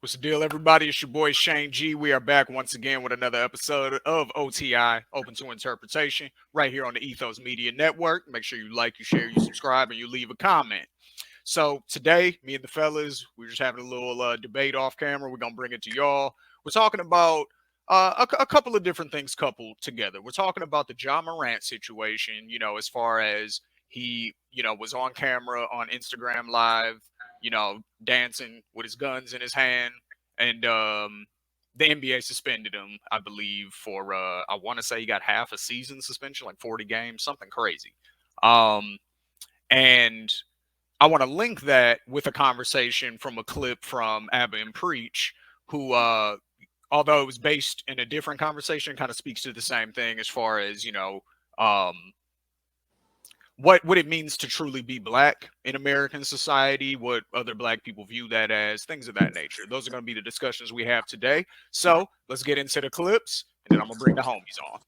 What's the deal, everybody? It's your boy Shane G. We are back once again with another episode of OTI, Open to Interpretation, right here on the Ethos Media Network. Make sure you like, you share, you subscribe, and you leave a comment. So today, me and the fellas, we're just having a little debate off camera. We're going to bring it to y'all. We're talking about a couple of different things coupled together. We're talking about the Ja Morant situation, as far as he, was on camera on Instagram Live, dancing with his guns in his hand. And the NBA suspended him, I believe, for, I want to say he got half a season suspension, like 40 games, something crazy. And I want to link that with a conversation from a clip from Abba and Preach, who, although it was based in a different conversation, kind of speaks to the same thing as far as, what it means to truly be black in American society, what other black people view that as, things of that nature. Those are going to be the discussions we have today. So let's get into the clips, and then I'm going to bring the homies on.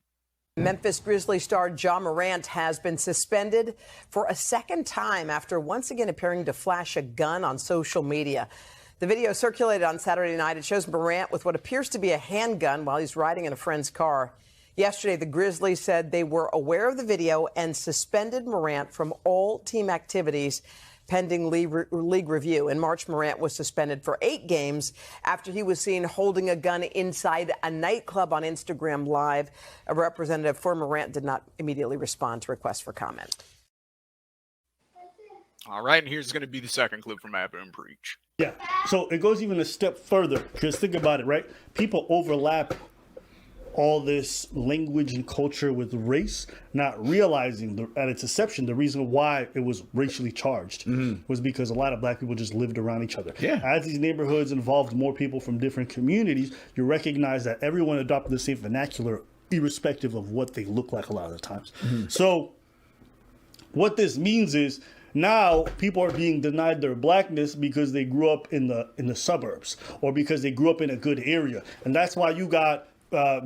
Memphis Grizzlies star Ja Morant has been suspended for a second time after once again appearing to flash a gun on social media. The video circulated on Saturday night. It shows Morant with what appears to be a handgun while he's riding in a friend's car. Yesterday, the Grizzlies said they were aware of the video and suspended Morant from all team activities pending league review. In March, Morant was suspended for 8 games after he was seen holding a gun inside a nightclub on Instagram Live. A representative for Morant did not immediately respond to requests for comment. All right, and here's going to be the second clip from Abba and Preach. Yeah, so it goes even a step further, because think about it, right? People overlap all this language and culture with race, not realizing at its inception, the reason why it was racially charged was because a lot of black people just lived around each other. Yeah. As these neighborhoods involved more people from different communities, you recognize that everyone adopted the same vernacular, irrespective of what they look like a lot of the times. So what this means is now people are being denied their blackness because they grew up in the suburbs or because they grew up in a good area. And that's why you got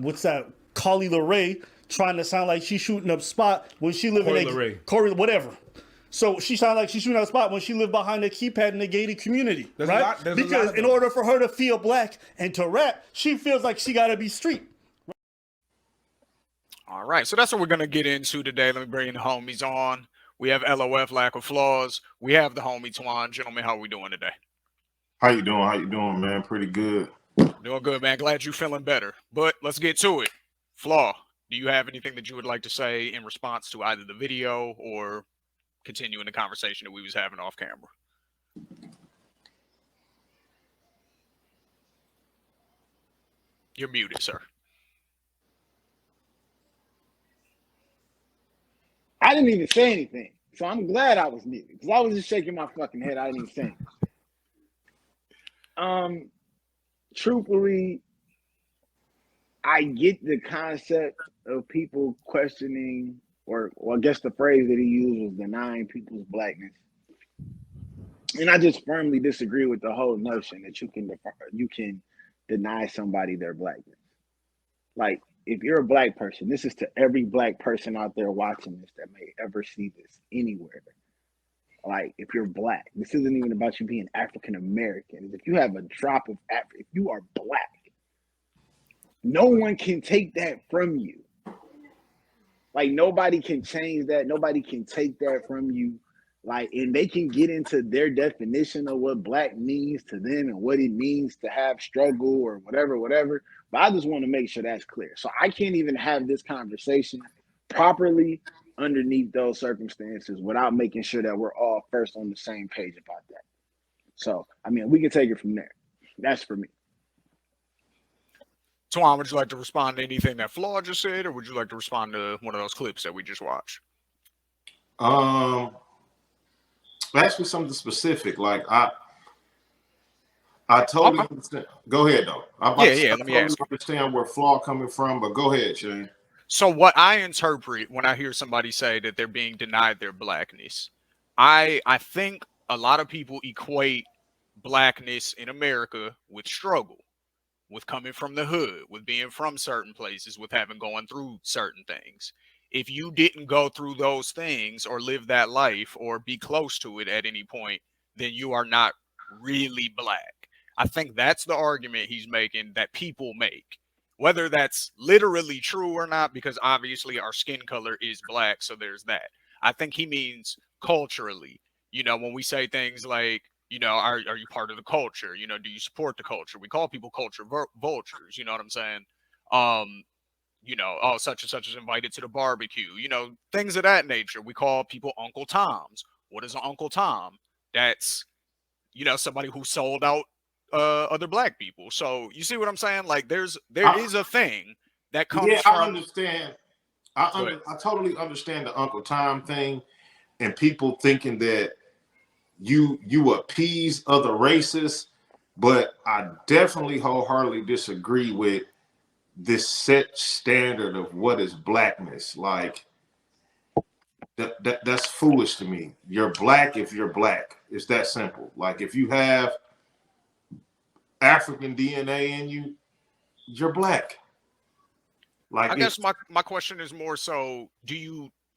what's that? Carly LaRae trying to sound like she's shooting up spot when she lived in Corey, whatever. So she sounded like she's shooting up spot when she lived behind a keypad in a gated community, right? Because in order for her to feel black and to rap, she feels like she got to be street. All right, so that's what we're going to get into today. Let me bring the homies on. We have LOF, Lack of Flaws. We have the homie Twan. Gentlemen, how are we doing today? How you doing? How you doing, man? Pretty good. Doing good, man. Glad you're feeling better. But let's get to it. Flaw, do you have anything that you would like to say in response to either the video or continuing the conversation that we was having off camera? You're muted, sir. I didn't even say anything. So I'm glad I was muted because I was just shaking my fucking head. I didn't even say anything. Truthfully, I get the concept of people questioning, or I guess the phrase that he used was denying people's blackness. And I just firmly disagree with the whole notion that you can deny somebody their blackness. Like, if you're a black person, this is to every black person out there watching this that may ever see this anywhere. Like, if you're black, this isn't even about you being African American. If you have a drop of if you are black, no one can take that from you. Like, nobody can change that. Nobody can take that from you. Like, and they can get into their definition of what black means to them and what it means to have struggle or whatever. But I just want to make sure that's clear. So I can't even have this conversation properly underneath those circumstances without making sure that we're all first on the same page about that. So, I mean, we can take it from there. That's for me. Twan, would you like to respond to anything that Flaw just said, or would you like to respond to one of those clips that we just watched? Ask me something specific. Like I totally understand. Go ahead, though. Let me ask. Understand where Flaw coming from, but go ahead, Shane. So what I interpret when I hear somebody say that they're being denied their blackness, I think a lot of people equate blackness in America with struggle, with coming from the hood, with being from certain places, with having gone through certain things. If you didn't go through those things or live that life or be close to it at any point, then you are not really black. I think that's the argument he's making that people make. Whether that's literally true or not, because obviously our skin color is black, so there's that. I think he means culturally. When we say things like, are you part of the culture? Do you support the culture? We call people culture vultures. You know what I'm saying? Um, oh, such and such is invited to the barbecue. Things of that nature. We call people Uncle Toms. What is an Uncle Tom? That's somebody who sold out other black people. So you see what I'm saying? Like there is a thing that comes Yeah, I from. understand. Go ahead. I totally understand the Uncle Tom thing and people thinking that you appease other races, but I definitely wholeheartedly disagree with this set standard of what is blackness. Like that's foolish to me. You're black if you're black. It's that simple. Like if you have African DNA in you, you're black. Like I guess my question is more so: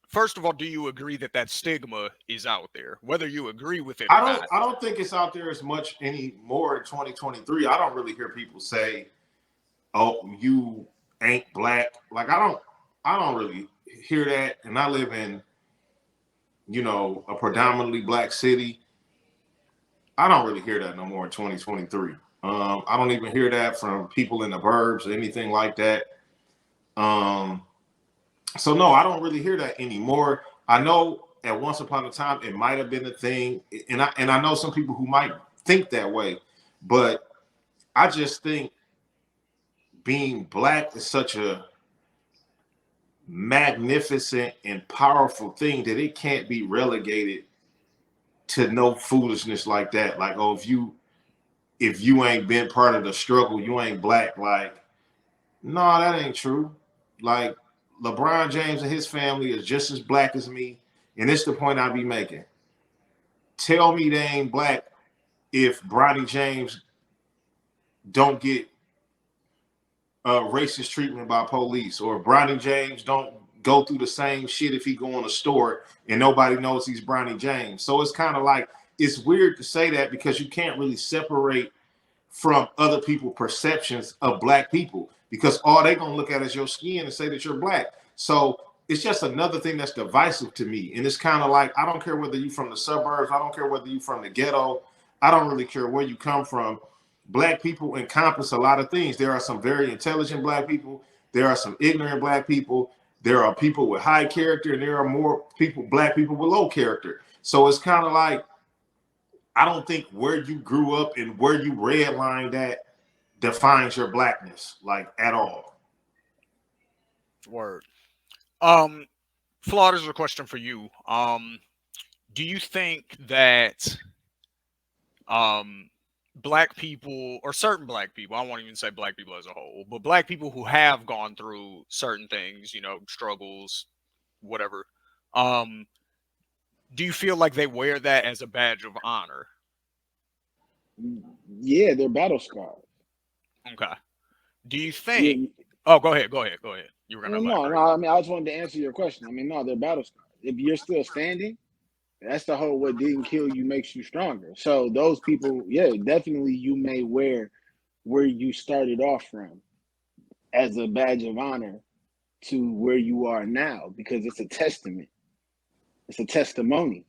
first of all, do you agree that that stigma is out there, whether you agree with it or not? I don't think it's out there as much anymore in 2023. I don't really hear people say, "Oh, you ain't black." Like I don't really hear that. And I live in, a predominantly black city. I don't really hear that no more in 2023. I don't even hear that from people in the burbs or anything like that. So no, I don't really hear that anymore. I know at once upon a time it might have been a thing, and I know some people who might think that way, but I just think being black is such a magnificent and powerful thing that it can't be relegated to no foolishness like that. Like, oh, if you ain't been part of the struggle, you ain't black. Like, no, that ain't true. Like, LeBron James and his family is just as black as me, and it's the point I be making. Tell me they ain't black if Bronny James don't get racist treatment by police, or Bronny James don't go through the same shit if he go in a store and nobody knows he's Bronny James. So it's kind of like, it's weird to say that because you can't really separate from other people's perceptions of black people, because all they gonna look at is your skin and say that you're black. So it's just another thing that's divisive to me. And it's kind of like, I don't care whether you're from the suburbs, I don't care whether you're from the ghetto, I don't really care where you come from. Black people encompass a lot of things. There are some very intelligent black people, there are some ignorant black people, there are people with high character, and there are more people, black people with low character. So it's kind of like, I don't think where you grew up and where you redlined at defines your blackness, like, at all. Word. Flaw, this is a question for you. Do you think that black people, or certain black people, I won't even say black people as a whole, but black people who have gone through certain things, struggles, whatever, do you feel like they wear that as a badge of honor? Yeah, they're battle scars. Okay. Do you Yeah, think? Oh, go ahead. You were gonna elaborate. no. I mean, I just wanted to answer your question. I mean, no, they're battle scars. If you're still standing, that's the whole "what didn't kill you makes you stronger." So those people, yeah, definitely, you may wear where you started off from as a badge of honor to where you are now, because it's a testament, it's a testimony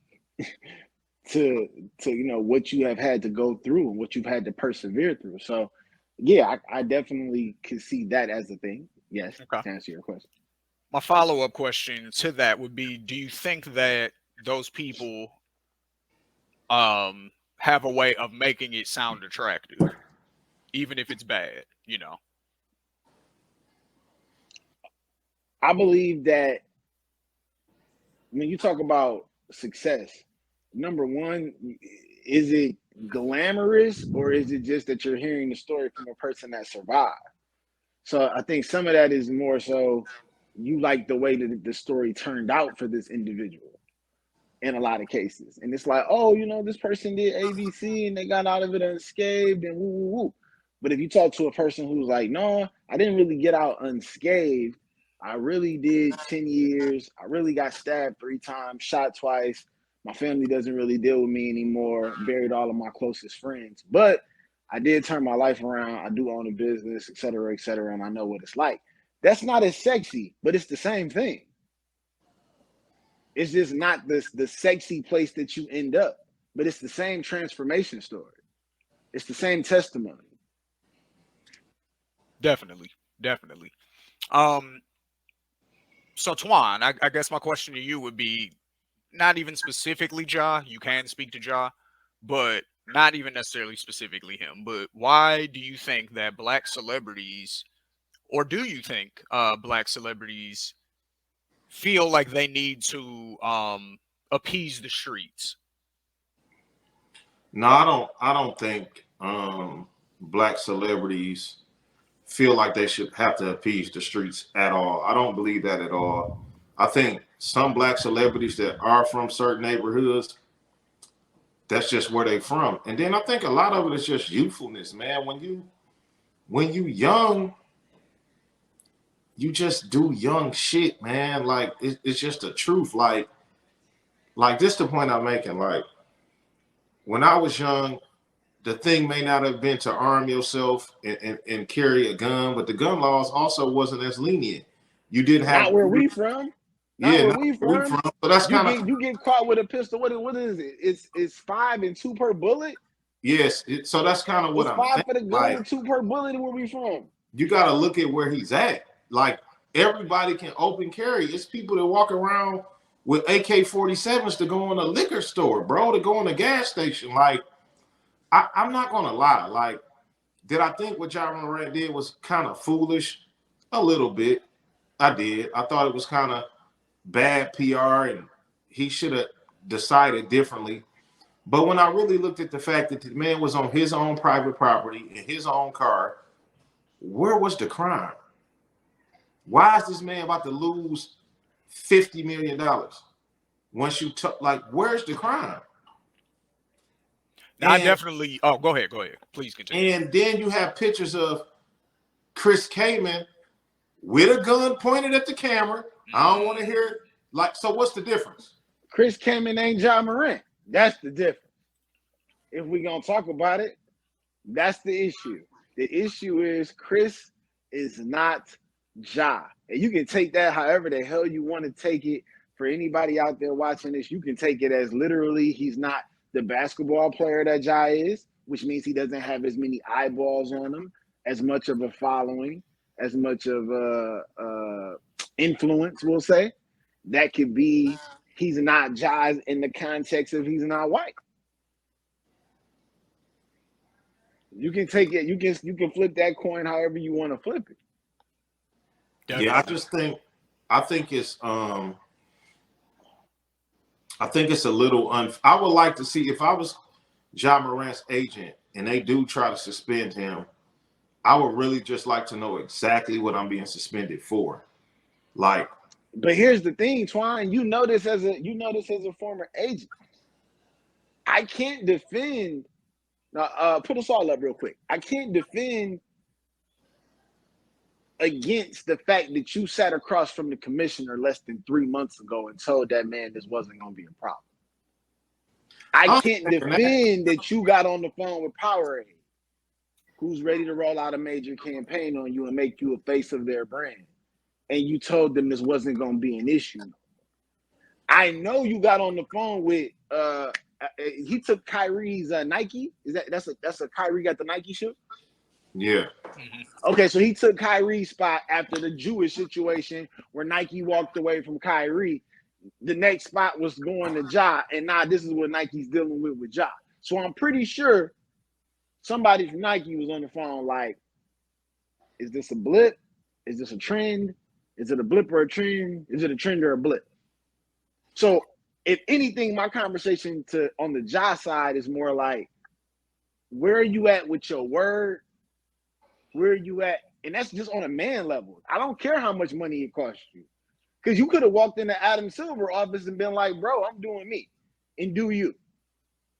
to what you have had to go through and what you've had to persevere through. So yeah, I definitely can see that as a thing. Yes, Okay. to answer your question. My follow-up question to that would be: do you think that those people have a way of making it sound attractive, even if it's bad? I believe that when you talk about success, number one, is it glamorous, or is it just that you're hearing the story from a person that survived? So I think some of that is more so you like the way that the story turned out for this individual in a lot of cases. And it's like, oh, this person did ABC and they got out of it unscathed and woo, woo, woo. But if you talk to a person who's like, no, I didn't really get out unscathed. I really did 10 years. I really got stabbed 3 times, shot twice. My family doesn't really deal with me anymore. Buried all of my closest friends. But I did turn my life around. I do own a business, et cetera, and I know what it's like. That's not as sexy, but it's the same thing. It's just not the sexy place that you end up, but it's the same transformation story. It's the same testimony. Definitely. Um, so Twan, I guess my question to you would be not even specifically Ja. You can speak to Ja, but not even necessarily specifically him. But why do you think that black celebrities, or do you think black celebrities feel like they need to appease the streets? No, I don't think black celebrities feel like they should have to appease the streets at all. I don't believe that at all. I think some black celebrities that are from certain neighborhoods, that's just where they from. And then I think a lot of it is just youthfulness, man. When you young, you just do young shit, man. Like it's just the truth. Like this the point I'm making. Like when I was young, the thing may not have been to arm yourself and carry a gun, but the gun laws also wasn't as lenient. You did have Not where we from. Not yeah, where not we where we from. from. So that's kind of You get caught with a pistol. What is it? It's 5 and 2 per bullet. yes. So that's kind of what It's I'm 5 saying. for the gun Like and 2 per bullet. Where we from? you got to look at where he's at. Like everybody can open carry. It's people that walk around with AK-47s to go in a liquor store, bro, to go in a gas station. Like I'm not gonna lie. Like, did I think what Ja Morant did was kind of foolish? A little bit. I did. I thought it was kind of bad PR, and he should have decided differently. But when I really looked at the fact that the man was on his own private property in his own car, where was the crime? Why is this man about to lose $50 million? Once you took, like, where's the crime? Now, I definitely. Oh, go ahead. Please continue. And then you have pictures of Chris Kaman with a gun pointed at the camera. I don't want to hear it. Like, so what's the difference? Chris Kaman ain't Ja Morant. That's the difference. If we're gonna talk about it, that's the issue. The issue is Chris is not Ja. And you can take that however the hell you want to take it. For anybody out there watching this, you can take it as literally he's not the basketball player that Ja is, which means he doesn't have as many eyeballs on him, as much of a following, as much of a influence, we'll say. That could be he's not Ja in the context of he's not white. You can take it, you can flip that coin however you want to flip it. Definitely. Yeah, I think it's a little I would like to see if I was Ja Morant's agent and they do try to suspend him, I would really just like to know exactly what I'm being suspended for. Like, but here's the thing, Twine, you know this as a former agent. I can't defend put us all up real quick. I can't defend against the fact that you sat across from the commissioner less than 3 months ago and told that man this wasn't going to be a problem. I can't defend that you got on the phone with Powerade, who's ready to roll out a major campaign on you and make you a face of their brand, and you told them this wasn't going to be an issue. I know you got on the phone with he took Kyrie's Nike. That's a Kyrie got the Nike shoe? yeah. Okay, so he took Kyrie's spot after the Jewish situation where Nike walked away from Kyrie. The next spot was going to Ja, and now this is what Nike's dealing with Ja. So I'm pretty sure somebody from Nike was on the phone like, is this a blip? Is this a trend? Is it a blip or a trend? Is it a trend or a blip? So if anything, my conversation on the Ja side is more like, where are you at with your word? Where are you at? And that's just on a man level. I don't care how much money it costs you. Because you could have walked into Adam Silver's office and been like, bro, I'm doing me. And do you.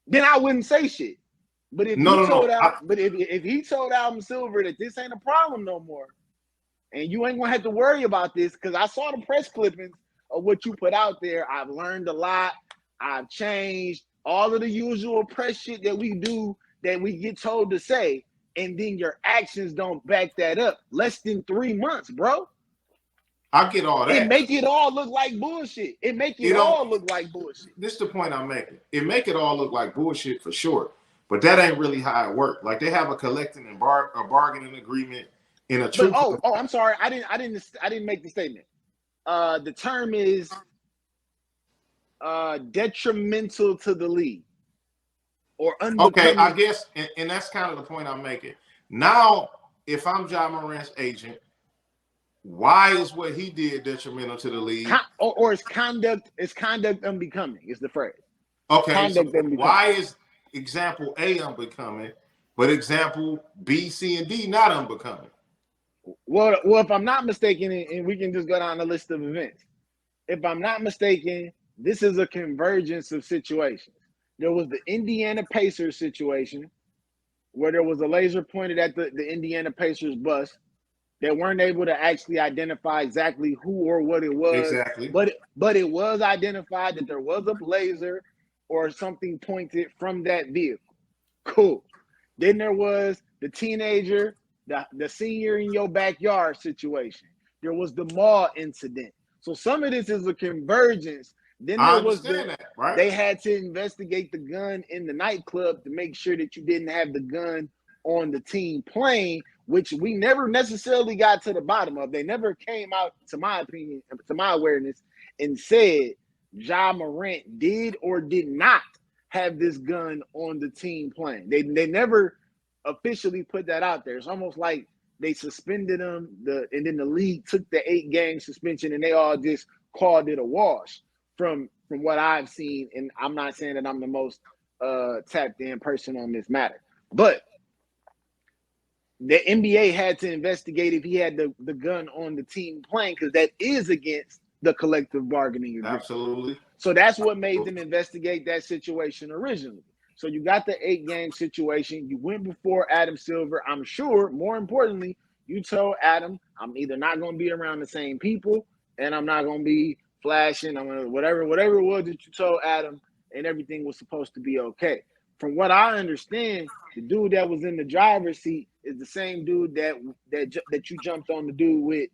Then I wouldn't say shit. But if if he told Adam Silver that this ain't a problem no more, and you ain't gonna have to worry about this, because I saw the press clippings of what you put out there. I've learned a lot. I've changed all of the usual press shit that we do that we get told to say, and then your actions don't back that up. Less than 3 months, bro. I get all that. It make it all look like bullshit. It make it all look like bullshit. This is the point I'm making. It make it all look like bullshit for sure. But that ain't really how it worked. Like they have a collecting and a bargaining agreement in a truth. I'm sorry. I didn't make the statement. The term is detrimental to the league or unbecoming. Okay, I guess, and that's kind of the point I'm making. Now, if I'm Ja Morant's agent, why is what he did detrimental to the league? Or is conduct unbecoming is the phrase. Okay, so why is example A unbecoming, but example B, C, and D not unbecoming? Well, if I'm not mistaken, and we can just go down the list of events. If I'm not mistaken, this is a convergence of situations. There was the Indiana Pacers situation where there was a laser pointed at the Indiana Pacers bus. They weren't able to actually identify exactly who or what it was. Exactly. But it was identified that there was a laser or something pointed from that vehicle. Cool. Then there was the teenager, the senior in your backyard situation. There was the mall incident. So some of this is a convergence. Then there was right? They had to investigate the gun in the nightclub to make sure that you didn't have the gun on the team plane, which we never necessarily got to the bottom of. They never came out, to my opinion, to my awareness, and said Ja Morant did or did not have this gun on the team plane. They never officially put that out there. It's almost like they suspended him, and then the league took the 8-game suspension, and they all just called it a wash. From what I've seen, and I'm not saying that I'm the most tapped in person on this matter, but the NBA had to investigate if he had the gun on the team plane, because that is against the collective bargaining agreement. Absolutely. So that's what made them investigate that situation originally. So you got the 8-game situation. You went before Adam Silver. I'm sure, more importantly, you told Adam, I'm either not going to be around the same people, and I'm not going to be flashing. I'm gonna whatever it was that you told Adam, and everything was supposed to be okay. From what I understand, the dude that was in the driver's seat is the same dude that you jumped on the dude with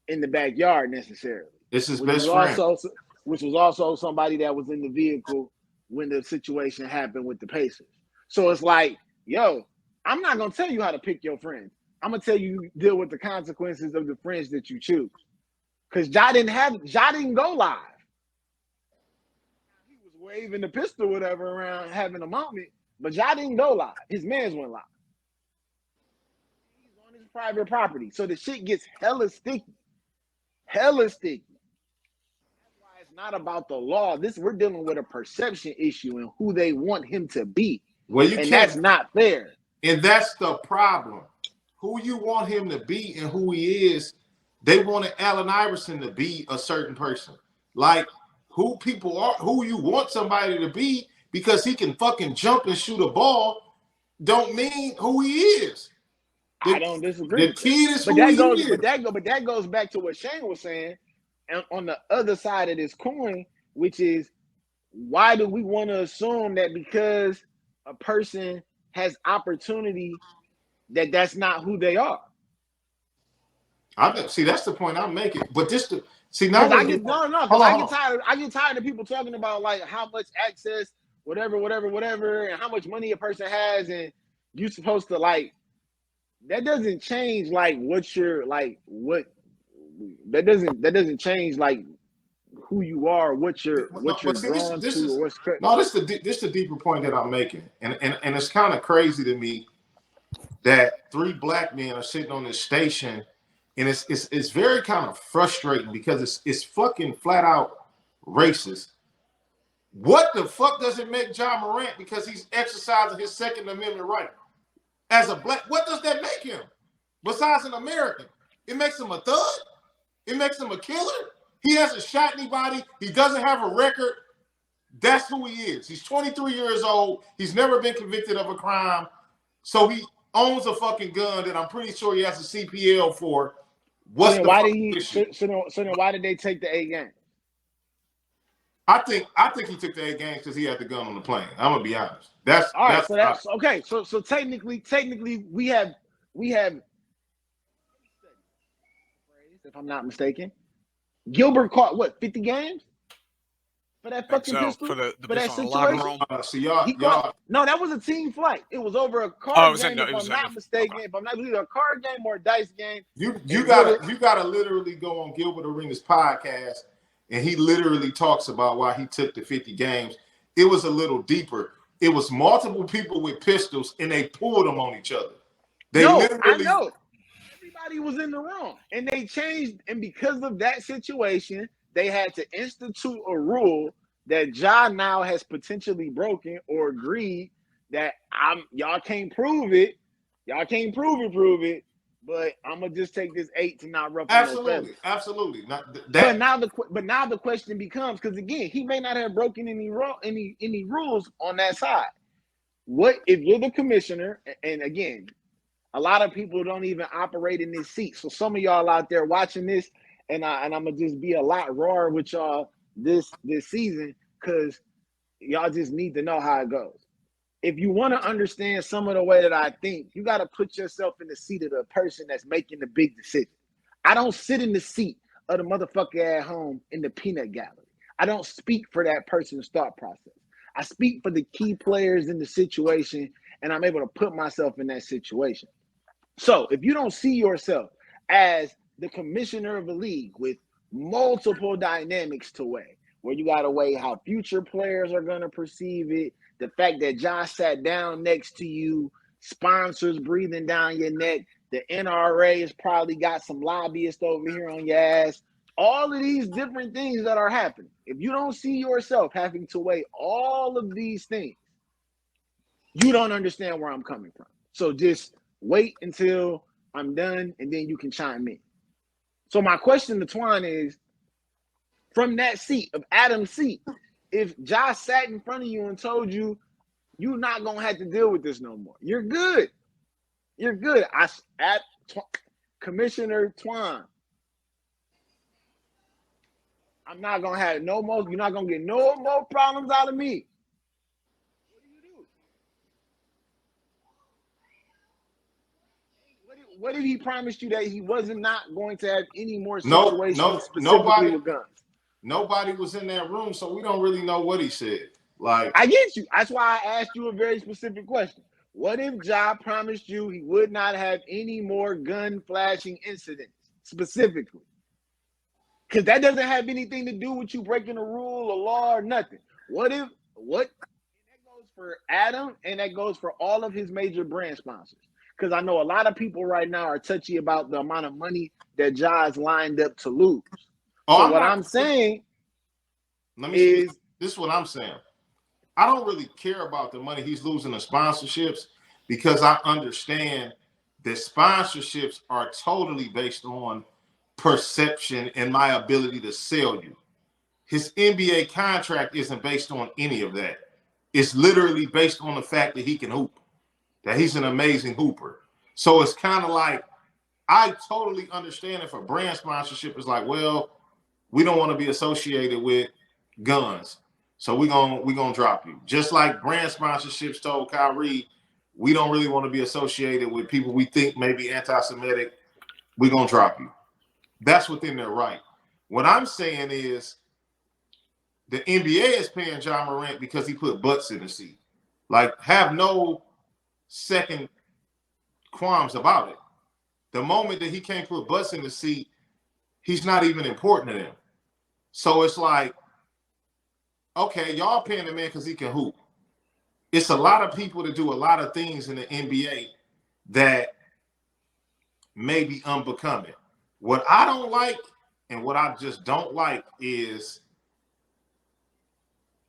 in the backyard necessarily. It's his best friend. Which was also somebody that was in the vehicle when the situation happened with the Pacers. So it's like, yo, I'm not gonna tell you how to pick your friends. I'm gonna tell you deal with the consequences of the friends that you choose. Because Ja didn't go live. He was waving the pistol, whatever, around having a moment, but Ja didn't go live. His mans went live. He's on his private property. So the shit gets hella sticky. Hella sticky. That's why it's not about the law. We're dealing with a perception issue and who they want him to be. Well, that's not fair. And that's the problem. Who you want him to be and who he is. They wanted Allen Iverson to be a certain person. Like who people are, who you want somebody to be because he can fucking jump and shoot a ball don't mean who he is. I don't disagree. The kid is who he is. But that goes back to what Shane was saying. And on the other side of this coin, which is why do we want to assume that because a person has opportunity that's not who they are? See, that's the point I'm making. But I get tired of people talking about like how much access, whatever, and how much money a person has, and you're supposed to like. That doesn't change like that doesn't change like who you are, what you're drawn to, or what's correct. No, this the deeper point that I'm making, and it's kind of crazy to me that 3 black men are sitting on this station. And it's very kind of frustrating because it's fucking flat out racist. What the fuck does it make Ja Morant because he's exercising his Second Amendment right? As a black, what does that make him? Besides an American, it makes him a thug. It makes him a killer. He hasn't shot anybody. He doesn't have a record. That's who he is. He's 23 years old. He's never been convicted of a crime. So he owns a fucking gun that I'm pretty sure he has a CPL for. So then why did they take the 8 games? I think he took the 8 games because he had the gun on the plane. I'm gonna be honest. That's All right. that's So that's okay. So technically, we have, if I'm not mistaken, Gilbert caught what 50 games for that I think fucking so. pistol For the for that pistol in the locker situation. room. so y'all He caught. No, that was a team flight. It was over a Oh, card it was game, if I'm not mistaken. okay. If I'm not, it was either a card game or a dice game. You And gotta literally go on Gilbert Arenas podcast, and he literally talks about why he took the 50 games. It was a little deeper. It was multiple people with pistols, and they pulled them on each other. They No, literally. I know. Everybody was in the wrong, and they changed. And because of that situation, they had to institute a rule that Ja now has potentially broken or agreed that y'all can't prove it. Y'all can't prove it. But I'm gonna just take this 8 to not ruffle no feathers. Absolutely. But now the question becomes, because again, he may not have broken any rules on that side. What if you're the commissioner? And again, a lot of people don't even operate in this seat. So some of y'all out there watching this, and I'm gonna just be a lot rawer with y'all this season, because y'all just need to know how it goes. If you want to understand some of the way that I think, you got to put yourself in the seat of the person that's making the big decision. I don't sit in the seat of the motherfucker at home in the peanut gallery. I don't speak for that person's thought process. I speak for the key players in the situation, and I'm able to put myself in that situation. So if you don't see yourself as the commissioner of a league with multiple dynamics to weigh, where you got to weigh how future players are going to perceive it, the fact that Josh sat down next to you, sponsors breathing down your neck, the NRA has probably got some lobbyists over here on your ass, all of these different things that are happening. If you don't see yourself having to weigh all of these things, you don't understand where I'm coming from. So just wait until I'm done, and then you can chime in. So my question to Twan is, from that seat of Adam's seat, if Josh sat in front of you and told you, you're not going to have to deal with this no more, you're good. You're good. Commissioner Twan, I'm not going to have no more, you're not going to get no more problems out of me. What do you do? What if he promised you that he wasn't not going to have any more situations specifically with guns? Nobody was in that room, so we don't really know what he said. Like, I get you. That's why I asked you a very specific question. What if Ja promised you he would not have any more gun flashing incidents specifically? Because that doesn't have anything to do with you breaking a rule or law or nothing. What that goes for Adam, and that goes for all of his major brand sponsors. Because I know a lot of people right now are touchy about the amount of money that Ja's lined up to lose. So what I'm saying is, this is what I'm saying. I don't really care about the money he's losing in sponsorships, because I understand that sponsorships are totally based on perception and my ability to sell you. His NBA contract isn't based on any of that. It's literally based on the fact that he can hoop, that he's an amazing hooper. So it's kind of like, I totally understand if a brand sponsorship is like, well, we don't want to be associated with guns, so we're gonna drop you. Just like brand sponsorships told Kyrie, we don't really want to be associated with people we think may be anti-Semitic, we're gonna drop you. That's within their right. What I'm saying is, the NBA is paying Ja Morant because he put butts in the seat. Like, have no second qualms about it. The moment that he can't put butts in the seat, he's not even important to them. So it's like, okay, y'all paying the man because he can hoop. It's a lot of people that do a lot of things in the NBA that may be unbecoming. What I don't like, and what I just don't like, is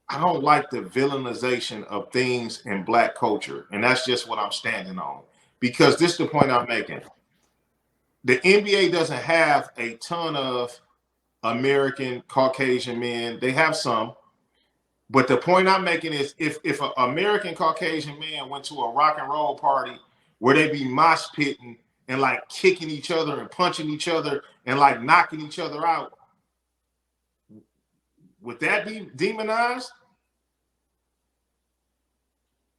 I don't like the villainization of things in Black culture. And that's just what I'm standing on. Because this is the point I'm making. The NBA doesn't have a ton of American Caucasian men. They have some. But the point I'm making is, if an American Caucasian man went to a rock and roll party where they be mosh pitting and like kicking each other and punching each other and like knocking each other out, would that be demonized?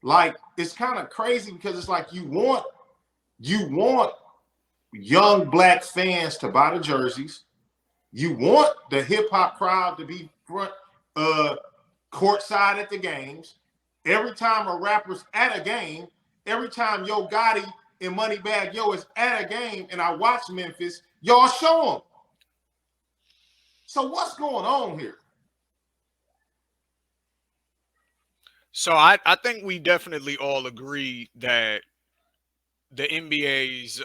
Like, it's kind of crazy because it's like you want young black fans to buy the jerseys. You want the hip hop crowd to be front courtside at the games. Every time a rapper's at a game, every time Yo Gotti and Moneybagg Yo is at a game and I watch Memphis, y'all show them. So what's going on here? So I think we definitely all agree that the NBA's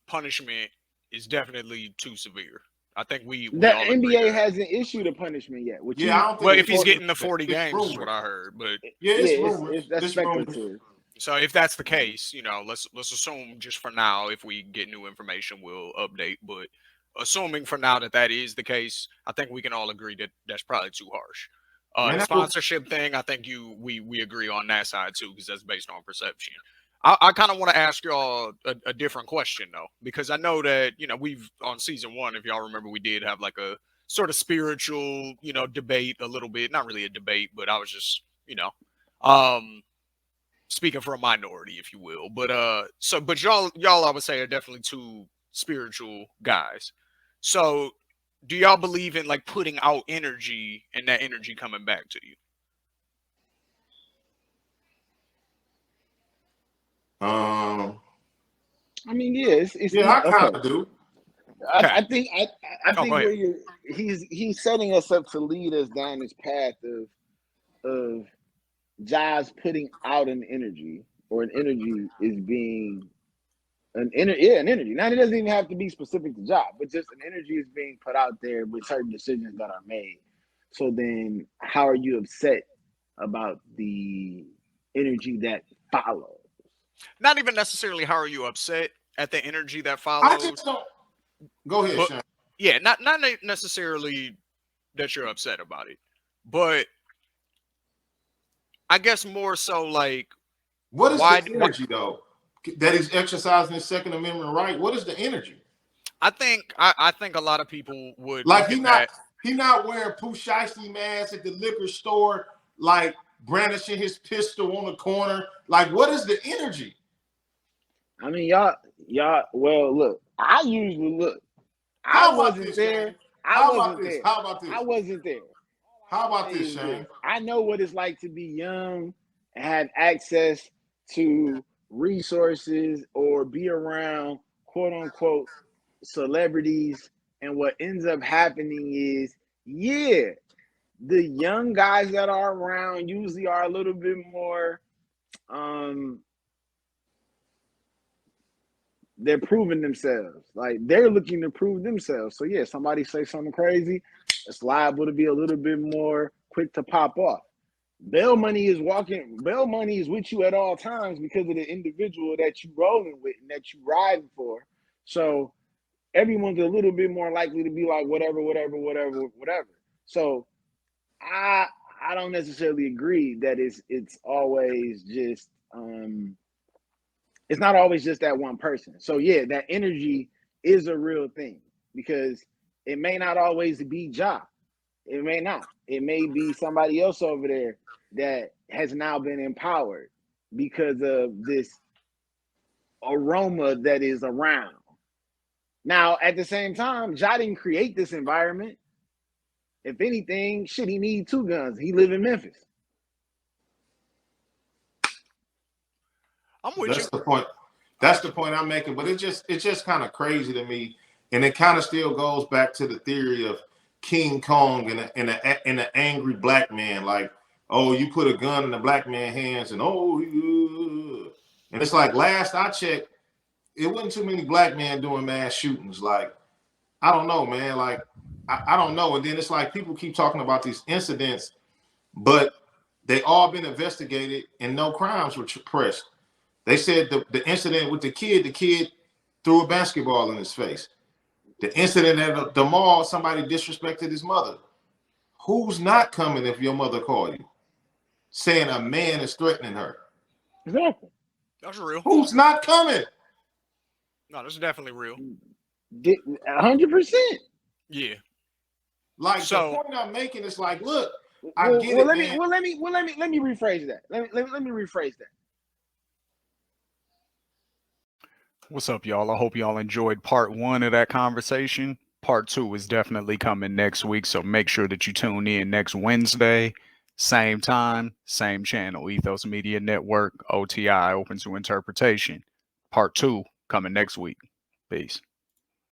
punishment is definitely too severe. I think we The all agree NBA that. hasn't issued a punishment yet. I don't think Well, if he's it's getting the 40 it's games, is rumored. what I heard. But It's rumored. That's It's rumored. speculative. so if that's the case, let's assume just for now, if we get new information, we'll update. But assuming for now that is the case, I think we can all agree that that's probably too harsh. Man, The sponsorship thing, I think we agree on that side too, because that's based on perception. I kind of want to ask y'all a different question though, because I know that we've on season 1, if y'all remember, we did have like a sort of spiritual debate a little bit, not really a debate, but I was just speaking for a minority, if you will. But but y'all I would say are definitely two spiritual guys. So do y'all believe in like putting out energy and that energy coming back to you? I mean, yeah, I kind of do. I think where he's setting us up to lead us down this path of Ja's putting out an energy, or an energy is being an energy. Now it doesn't even have to be specific to Ja, but just an energy is being put out there with certain decisions that are made. So then, how are you upset about the energy that follows? Not even necessarily how are you upset at the energy that I follows. just don't. Go ahead, Sean. Yeah, not necessarily that you're upset about it, but I guess more so like, what is the energy though that he's exercising his Second Amendment right? What is the energy? I think a lot of people would like he not wearing Pooh Shiesty mask at the liquor store, like brandishing his pistol on the corner. Like, what is the energy? I mean, y'all. Well, look, I usually look. I wasn't there. How about this? I wasn't there. How about this, Shane? I know what it's like to be young and have access to resources or be around quote unquote celebrities. And what ends up happening is, the young guys that are around usually are a little bit more, they're proving themselves. Like, they're looking to prove themselves. So yeah, somebody say something crazy, it's liable to be a little bit more quick to pop off. Bail money is with you at all times because of the individual that you rolling with and that you riding for. So everyone's a little bit more likely to be like whatever. So I don't necessarily agree that it's always just it's not always just that one person. So yeah, that energy is a real thing, because it may not always be Ja. It may not. It may be somebody else over there that has now been empowered because of this aroma that is around. Now, at the same time, Ja didn't create this environment. If anything, he need 2 guns. He live in Memphis. I'm with you. The point. That's the point I'm making. But it's just kind of crazy to me, and it kind of still goes back to the theory of King Kong and an angry black man. Like, oh, you put a gun in the black man's hands, and and it's like, last I checked, it wasn't too many black men doing mass shootings. Like, I don't know, man. Like, I don't know. And then it's like people keep talking about these incidents, but they all been investigated and no crimes were pressed. They said the incident with the kid threw a basketball in his face. The incident at the mall, somebody disrespected his mother. Who's not coming if your mother called you? Saying a man is threatening her. Exactly. That's real. Who's not coming? No, that's definitely real. 100%. Yeah. Like So- the point I'm making is like, look, I Well, get well, it, let man. me rephrase that. Let me rephrase that. What's up, y'all? I hope y'all enjoyed part 1 of that conversation. Part 2 is definitely coming next week, so make sure that you tune in next Wednesday, same time, same channel, Ethos Media Network, OTI, Open to Interpretation. Part 2 coming next week. Peace.